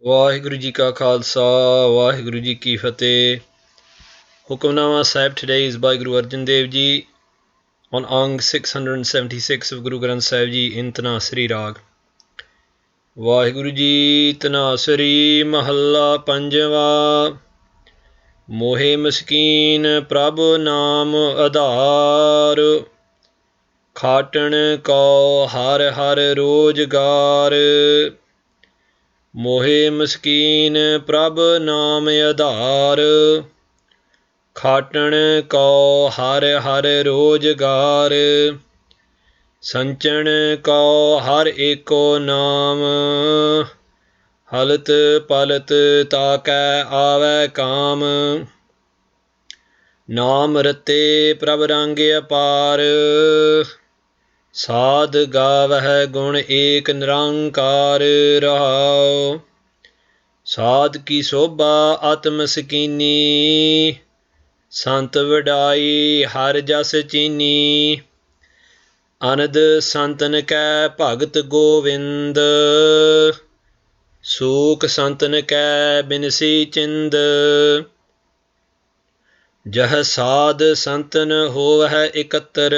ਵਾਹਿਗੁਰੂ ਜੀ ਕਾ ਖਾਲਸਾ ਵਾਹਿਗੁਰੂ ਜੀ ਕੀ ਫਤਿਹ। ਹੁਕਮਨਾਮਾ ਸਾਹਿਬ today is by Guru Arjan Dev Ji on Ang 676 of Guru Granth Sahib Ji in Tanasari Rag। Waheguru ji ਤਨਾਸਰੀ ਮਹੱਲਾ ਪੰਜਵਾ। ਮੋਹੇ ਮਸਕੀਨ ਪ੍ਰਭ ਨਾਮ ਆਧਾਰ, ਖਾਟਣ Q ਹਰ ਹਰ ਰੋਜਗਾਰ। ਮੋਹੇ ਮਸਕੀਨ ਪ੍ਰਭ ਨਾਮ ਆਧਾਰ, ਖਾਟਣ ਕਉ ਹਰ ਹਰ ਰੋਜਗਾਰ। ਸੰਚਣ ਕਉ ਹਰ ਏਕੋ ਨਾਮ, ਹਲਤ ਪਲਤ ਤਾਕੈ ਆਵੈ ਕਾਮ। ਨਾਮ ਰਤੇ ਪ੍ਰਭ ਰੰਗ ਅਪਾਰ, ਸਾਧ ਗਾਵਹਿ ਗੁਣ ਏਕ ਨਿਰੰਕਾਰ। ਰਹਾਉ ਸਾਧ ਕੀ ਸੋਭਾ ਅਤਿ ਮਸਕੀਨੀ, ਸੰਤ ਵਡਾਈ ਹਰ ਜਸ ਚੀਨੀ। ਅਨੰਦ ਸੰਤਨ ਕੈ ਭਗਤ ਗੋਵਿੰਦ, ਸੂਖ ਸੰਤਨ ਕੈ ਬਿਨਸੀ ਚਿੰਦ। ਜਹ ਸਾਧ ਸੰਤਨ ਹੋਵਹਿ ਇਕੱਤਰ,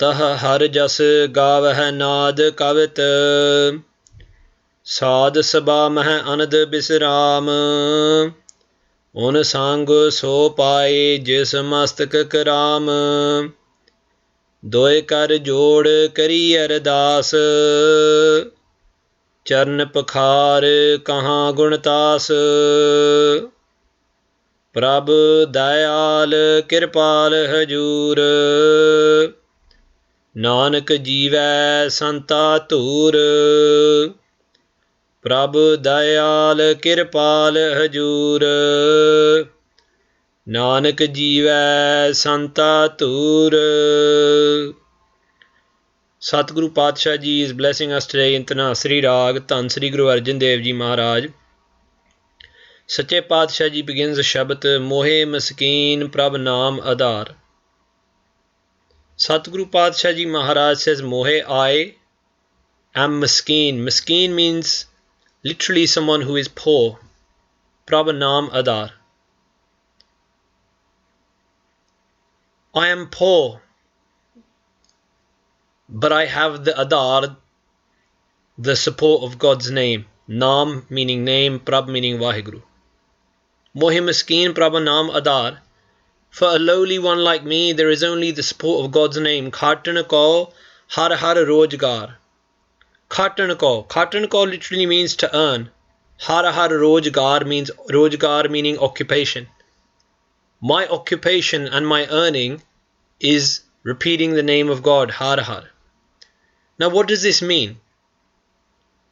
ਤਹ ਹਰ ਜਸ ਗਾਵਹਿ ਨਾਦ ਕਵਿਤ। ਸਾਧ ਸਭਾ ਮਹਿ ਅਨੰਦ ਬਿਸਰਾਮ, ਓਨ ਸੰਗ ਸੋ ਪਾਏ ਜਿਸ ਮਸਤਕ ਕਰਾਮ। ਦੋਇ ਕਰ ਜੋੜ ਕਰੀ ਅਰਦਾਸ, ਚਰਨ ਪਖਾਰ ਕਹਾਂ ਗੁਣਤਾਸ। ਪ੍ਰਭ ਦਇਆਲ ਕਿਰਪਾਲ ਹਜੂਰ, ਨਾਨਕ ਜੀਵੈ ਸੰਤਾ ਧੂਰ। ਪ੍ਰਭ ਦਇਆਲ ਕਿਰਪਾਲ ਹਜੂਰ, ਨਾਨਕ ਜੀਵੈ ਸੰਤਾ ਧੂਰ। ਸਤਿਗੁਰੂ ਪਾਤਸ਼ਾਹ ਜੀ is blessing us today in Tanasari Rag, ਧੰਨ ਸ੍ਰੀ ਗੁਰੂ ਅਰਜਨ ਦੇਵ ਜੀ ਮਹਾਰਾਜ। ਸੱਚੇ ਪਾਤਸ਼ਾਹ ਜੀ begins the ਸ਼ਬਦ ਮੋਹੇ ਮਸਕੀਨ ਪ੍ਰਭ ਨਾਮ ਆਧਾਰ। Satguru Padshah Ji Maharaj says, Mohe, I am maskeen. Maskeen means literally someone who is poor. Prabh Naam Adar. I am poor, but I have the Adar, the support of God's name. Naam meaning name, Prabh meaning Vaheguru. Mohe maskeen Prabh Naam Adar. For a lowly one like me, there is only the support of God's name. Khatan ko har har rojgar. Khatan ko literally means to earn. Har har rojgar means rojgar meaning occupation. My occupation and my earning is repeating the name of God, har har. Now what does this mean?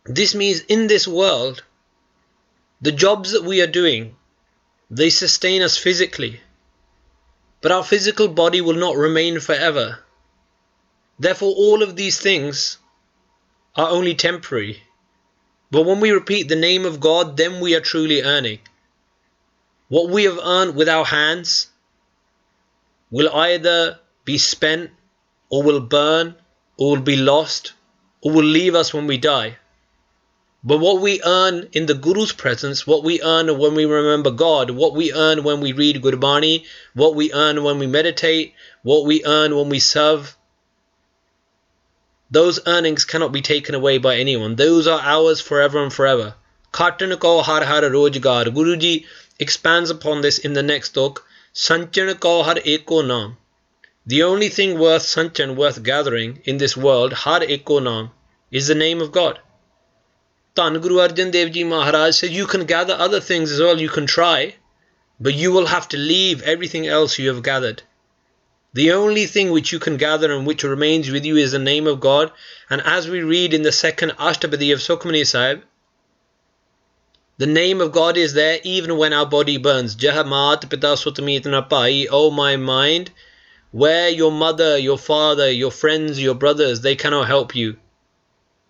This means in this world, the jobs that we are doing, they sustain us physically. But our physical body will not remain forever. Therefore, all of these things are only temporary. But when we repeat the name of God, then we are truly earning. What we have earned with our hands will either be spent, or will burn, or will be lost, or will leave us when we die. But what we earn in the Guru's presence, what we earn when we remember God, what we earn when we read Gurbani, what we earn when we meditate, what we earn when we serve, those earnings cannot be taken away by anyone. Those are ours forever and forever. Khatan ko har har rojgar. Guruji expands upon this in the next talk. Sanchan ko har eko naam. The only thing worth sanchan, worth gathering in this world, har eko naam, is the name of God. Dhan Guru Arjan Dev Ji Maharaj said, you can gather other things as well, you can try, but you will have to leave everything else you have gathered. The only thing which you can gather and which remains with you is the name of God. And as we read in the second Ashtabadi of Sukhmani Sahib, the name of God is there even when our body burns. Jahamat pita sutmitna pai, O my mind, where your mother, your father, your friends, your brothers, they cannot help you.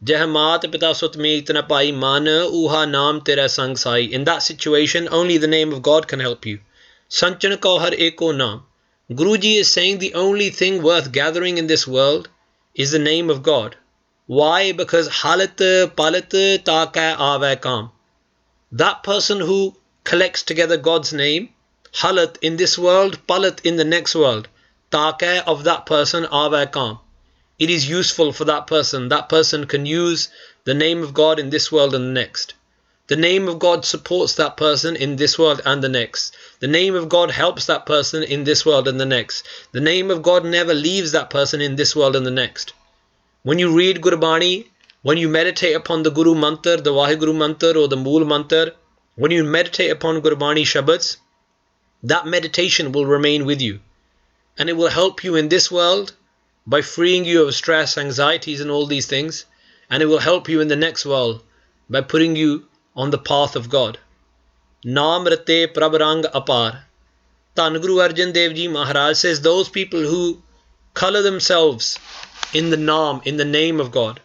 Jahamat pita sutmitna pai man uha naam tera sang sai. In that situation, only the name of God can help you. Sanchan ko har eko naam. Guruji is saying the only thing worth gathering in this world is the name of God. Why? Because halat palat takai ave kam. That person who collects together God's name, halat in this world, palat in the next world, takai of that person ave kam. It is useful for that person. That person can use the name of God in this world and the next. The name of God supports that person in this world and the next. The name of God helps that person in this world and the next. The name of God never leaves that person in this world and the next. When you read Gurbani, when you meditate upon the Guru Mantar, the Vaheguru Mantar or the Mool Mantar, when you meditate upon Gurbani Shabads, that meditation will remain with you. And it will help you in this world by freeing you of stress, anxieties and all these things. And it will help you in the next world by putting you on the path of God. Naam rate prabh rang apar. Dhan Guru Arjan Dev Ji Maharaj says those people who color themselves in the Naam, in the name of God,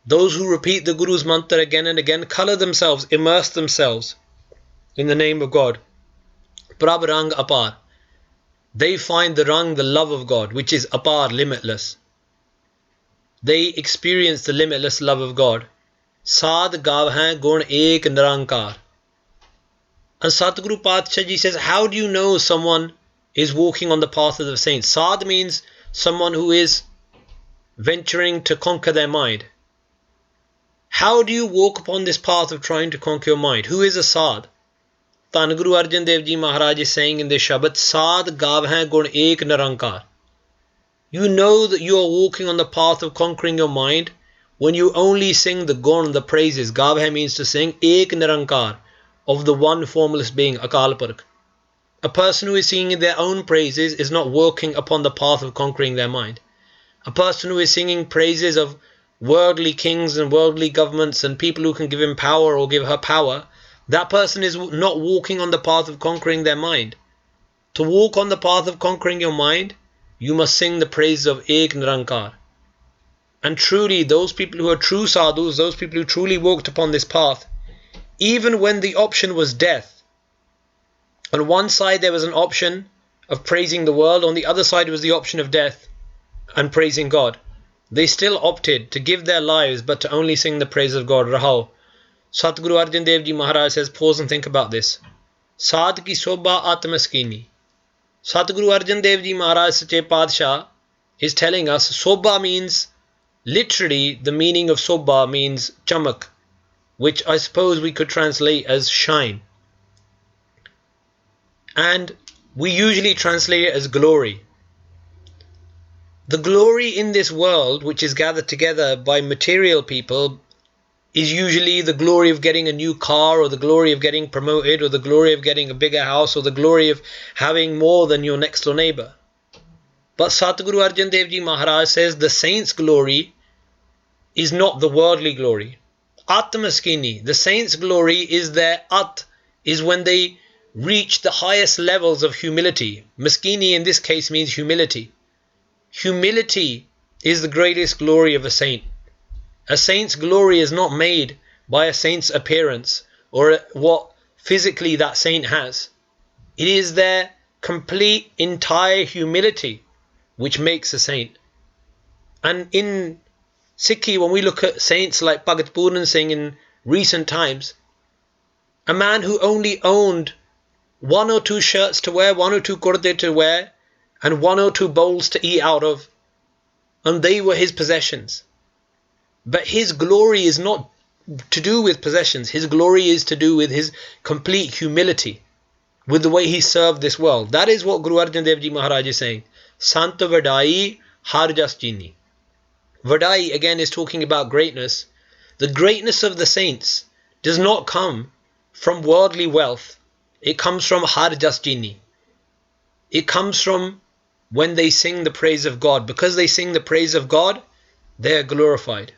those who repeat the Guru's mantra again and again, color themselves, immerse themselves in the name of God. Prabh rang apar. They find the rang, the love of God, which is apar, limitless. They experience the limitless love of God. Sad gav hain gun ek nirankar. And Satguru Patsha Ji says, how do you know someone is walking on the path of the saints? Sad means someone who is venturing to conquer their mind. How do you walk upon this path of trying to conquer your mind? Who is a Sad? Dhan Guru Arjan Dev Ji Maharaj is saying in this Shabad, Sad gav hain gun ek nirankar. You know that you are walking on the path of conquering your mind when you only sing the gun, the praises. Gav hai means to sing, ek nirankar, of the one formless being, Akal Purkh. A person who is singing their own praises is not working upon the path of conquering their mind. A person who is singing praises of worldly kings and worldly governments and people who can give him power or give her power, that person is not walking on the path of conquering their mind. To walk on the path of conquering your mind, you must sing the praises of Ek Nirankar. And truly, those people who are true sadhus, those people who truly walked upon this path, even when the option was death, on one side there was an option of praising the world, on the other side was the option of death and praising God. They still opted to give their lives but to only sing the praise of God. Rahao. Satguru Arjan Dev Ji Maharaj says, pause and think about this. Sad ki sobha atmaskini. Satguru Arjan Dev Ji Maharaj Sache Padshah is telling us sobha means, literally the meaning of sobha means chamak, which I suppose we could translate as shine. And we usually translate it as glory. The glory in this world, which is gathered together by material people, is usually the glory of getting a new car, or the glory of getting promoted, or the glory of getting a bigger house, or the glory of having more than your next door neighbor. But Satguru Arjan Dev Ji Maharaj says the saints' glory is not the worldly glory. Atmaskini, the saints' glory is their at, is when they reach the highest levels of humility. Maskini in this case means humility. Humility is the greatest glory of a saint. A saint's glory is not made by a saint's appearance or what physically that saint has. It is their complete, entire humility which makes a saint. And in Sikhi, when we look at saints like Bhagat Pooran Singh in recent times, a man who only owned 1 or 2 shirts to wear, 1 or 2 kurde to wear, and 1 or 2 bowls to eat out of, and they were his possessions. But his glory is not to do with possessions. His glory is to do with his complete humility, with the way he served this world. That is what Guru Arjan Dev Ji Maharaj is saying. Sant vadai har jas chini. Vadai again is talking about greatness. The greatness of the saints does not come from worldly wealth. It comes from har jas chini. It comes from when they sing the praise of God. Because they sing the praise of God, they are glorified.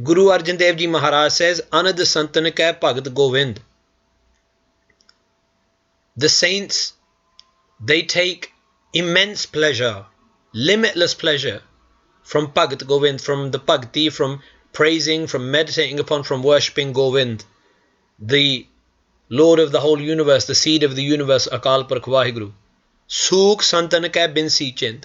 Guru Arjan Dev Ji Maharaj says, Anad Santan Ka Bhagat Govind. The saints, they take immense pleasure, limitless pleasure from Bhagat Govind, from the Bhakti, from praising, from meditating upon, from worshipping Govind, the Lord of the whole universe, the seed of the universe, Akal Purkh Vaheguru. Sukh Santan Ka Bin Sichint.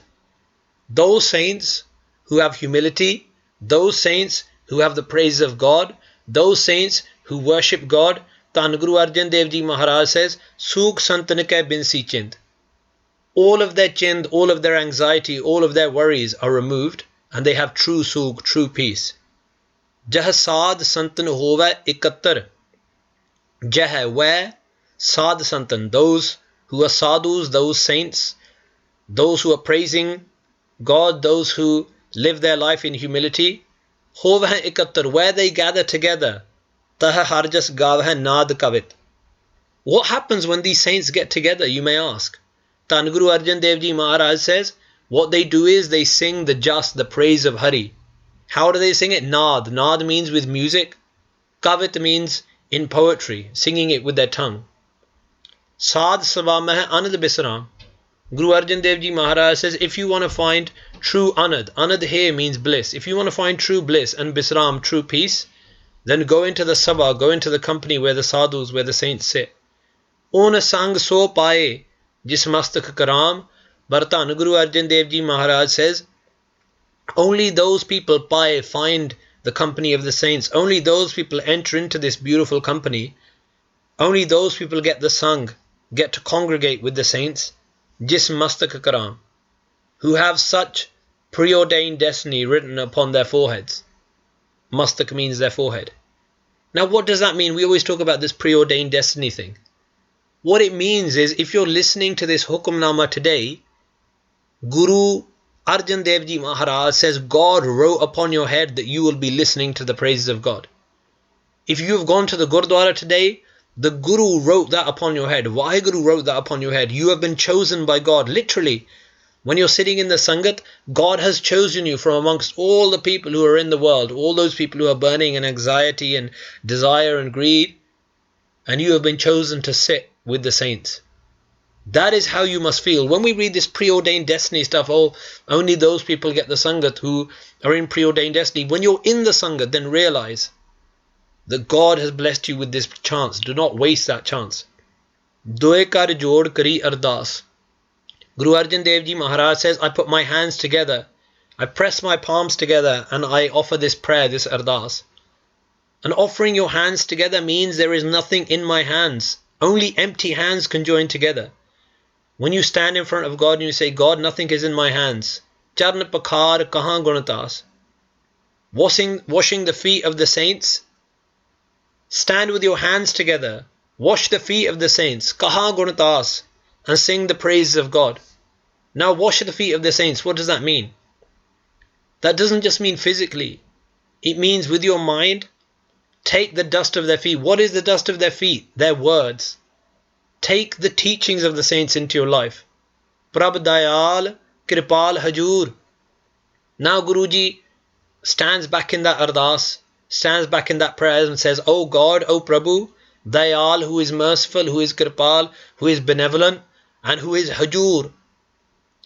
Those saints who have humility, those saints who have the praises of God, those saints who worship God. Dhan Guru Arjan Dev Ji Maharaj says, Sukh santan ke binsi chind. All of their chind, all of their anxiety, all of their worries are removed, and they have true sukh, true peace. Jah sad santan hove ikattar. Jah, where? Sad santan, those who are sadhus, those saints, those who are praising God, those who live their life in humility. Hove ikattar, where they gather together. Tah harjas gavah naad kavit. What happens when these saints get together, you may ask? Dhan Guru Arjan Dev Ji Maharaj says, what they do is they sing the praise of Hari. How do they sing it? Naad. Naad means with music. Kavit means in poetry, singing it with their tongue. Sad savamah anad bisram. Guru Arjan Dev Ji Maharaj says, if you want to find true anad, anad here means bliss. If you want to find true bliss and bisram, true peace, then go into the sabha, go into the company where the sadhus, where the saints sit. On sang so paye, jis mastak karam. But Dhan Guru Arjan Dev Ji Maharaj says, only those people find the company of the saints. Only those people enter into this beautiful company. Only those people get the sang, get to congregate with the saints. Jis mastak karam, who have such preordained destiny written upon their foreheads. Mastak means their forehead. Now what does that mean? We always talk about this preordained destiny thing. What it means is, if you're listening to this Hukamnama today, Guru Arjan Dev Ji Maharaj says God wrote upon your head that you will be listening to the praises of God. If you have gone to the Gurdwara today, the Guru wrote that upon your head. Vaheguru wrote that upon your head. You have been chosen by God. Literally, when you're sitting in the Sangat, God has chosen you from amongst all the people who are in the world, all those people who are burning in anxiety and desire and greed, and you have been chosen to sit with the saints. That is how you must feel. When we read this preordained destiny stuff, only those people get the Sangat who are in preordained destiny. When you're in the Sangat, then realize that God has blessed you with this chance. Do not waste that chance. Doe kar jod kari ardas. Guru Arjan Dev Ji Maharaj says, I put my hands together, I press my palms together, and I offer this prayer, this ardas. And offering your hands together means there is nothing in my hands. Only empty hands can join together. When you stand in front of God and you say, God, nothing is in my hands. Charn pakhar kahan gunatas. Washing the feet of the saints. Stand with your hands together. Wash the feet of the saints. Kahan gunatas. And sing the praises of God. Now wash the feet of the saints. What does that mean? That doesn't just mean physically. It means with your mind. Take the dust of their feet. What is the dust of their feet? Their words. Take the teachings of the saints into your life. Prabh Dayal Kripal Hajur. Now Guruji stands back in that ardas, stands back in that prayer and says, Oh God, O Prabhu, Dayal, who is merciful, who is Kripal, who is benevolent, and who is Hajur,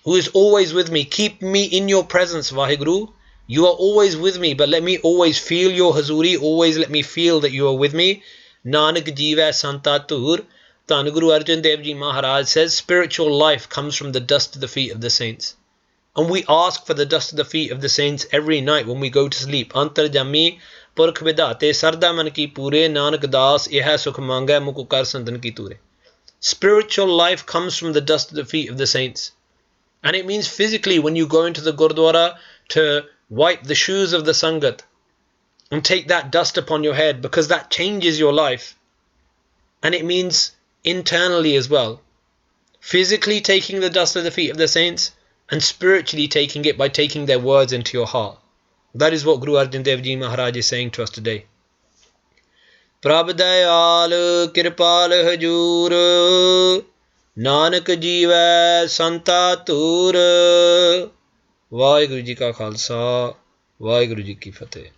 who is always with me. Keep me in your presence, Vaheguru. You are always with me, but let me always feel your Hazuri. Always let me feel that you are with me. Nanak Jiva Santa Tur. Dhan Guru Arjan Dev Ji Maharaj says, spiritual life comes from the dust of the feet of the saints. And we ask for the dust of the feet of the saints every night when we go to sleep. Antar Jami Purkh Vidate Sarda Man Ki Pure Nanak Das Eha Sukh Manga Mukukar Santan Ki Ture. Spiritual life comes from the dust of the feet of the saints. And it means physically when you go into the Gurdwara to wipe the shoes of the Sangat and take that dust upon your head, because that changes your life. And it means internally as well. Physically taking the dust of the feet of the saints, and spiritually taking it by taking their words into your heart. That is what Guru Arjan Dev Ji Maharaj is saying to us today. Prabh Dayal Kirpal Hajur Nanak Jiva Santa Tur. Vaheguru Ji Ka Khalsa, Vaheguru Ji Ki Fateh.